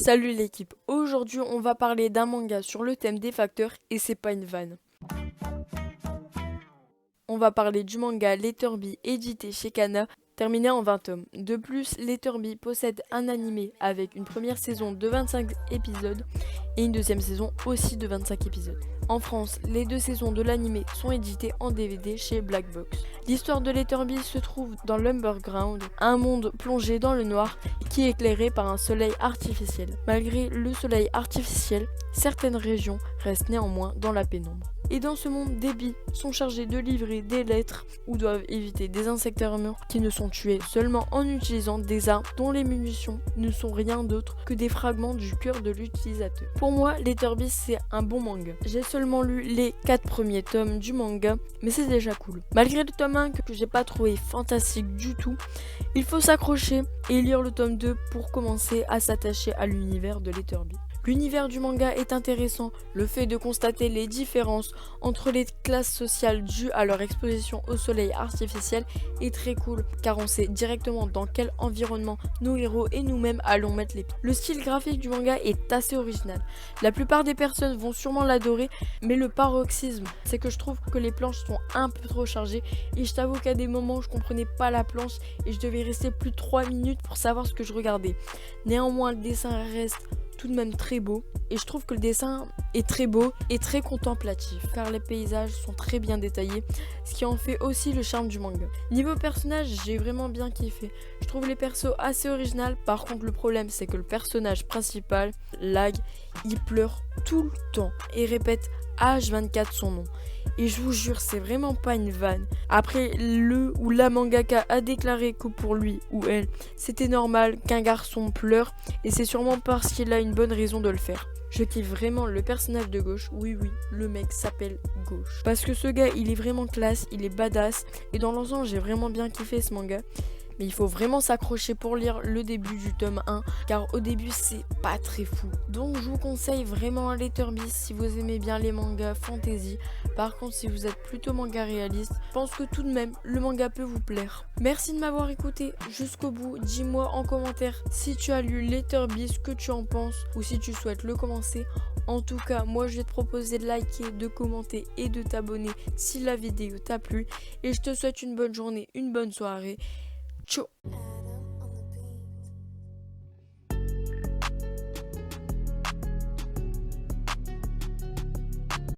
Salut l'équipe, aujourd'hui on va parler d'un manga sur le thème des facteurs et c'est pas une vanne. On va parler du manga Letterby édité chez Kana, terminé en 20 tomes. De plus, Letterby possède un animé avec une première saison de 25 épisodes et une deuxième saison aussi de 25 épisodes. En France, les deux saisons de l'animé sont éditées en DVD chez Black Box. L'histoire de Letterby se trouve dans l'Underground, un monde plongé dans le noir qui est éclairé par un soleil artificiel. Malgré le soleil artificiel, certaines régions restent néanmoins dans la pénombre. Et dans ce monde, des billes sont chargées de livrer des lettres ou doivent éviter des insectes armures qui ne sont tués seulement en utilisant des armes dont les munitions ne sont rien d'autre que des fragments du cœur de l'utilisateur. Pour moi, Letterby c'est un bon manga. J'ai seulement lu les 4 premiers tomes du manga, mais c'est déjà cool. Malgré le tome 1 que j'ai pas trouvé fantastique du tout, il faut s'accrocher et lire le tome 2 pour commencer à s'attacher à l'univers de Letterby. L'univers du manga est intéressant, le fait de constater les différences entre les classes sociales dues à leur exposition au soleil artificiel est très cool car on sait directement dans quel environnement nos héros et nous-mêmes allons mettre les pieds. Le style graphique du manga est assez original. La plupart des personnes vont sûrement l'adorer, mais le paroxysme, c'est que je trouve que les planches sont un peu trop chargées et je t'avoue qu'à des moments je comprenais pas la planche et je devais rester plus de 3 minutes pour savoir ce que je regardais. Néanmoins, le dessin reste tout de même très beau et je trouve que le dessin est très beau et très contemplatif car les paysages sont très bien détaillés, ce qui en fait aussi le charme du manga. Niveau personnage, j'ai vraiment bien kiffé. Je trouve les persos assez originaux. Par contre, le problème c'est que le personnage principal, Lag, il pleure tout le temps et répète H24 son nom. Et je vous jure, c'est vraiment pas une vanne. Après, le ou la mangaka a déclaré que pour lui ou elle, c'était normal qu'un garçon pleure et c'est sûrement parce qu'il a une bonne raison de le faire. Je kiffe vraiment le personnage de Gauche. Oui, le mec s'appelle Gauche. Parce que ce gars, il est vraiment classe, il est badass. Et dans l'ensemble, j'ai vraiment bien kiffé ce manga. Mais il faut vraiment s'accrocher pour lire le début du tome 1 car au début c'est pas très fou. Donc je vous conseille vraiment Letterby si vous aimez bien les mangas fantasy. Par contre si vous êtes plutôt manga réaliste, je pense que tout de même le manga peut vous plaire. Merci de m'avoir écouté jusqu'au bout. Dis-moi en commentaire si tu as lu Letterby, ce que tu en penses ou si tu souhaites le commencer. En tout cas, moi je vais te proposer de liker, de commenter et de t'abonner si la vidéo t'a plu. Et je te souhaite une bonne journée, une bonne soirée. Ciao.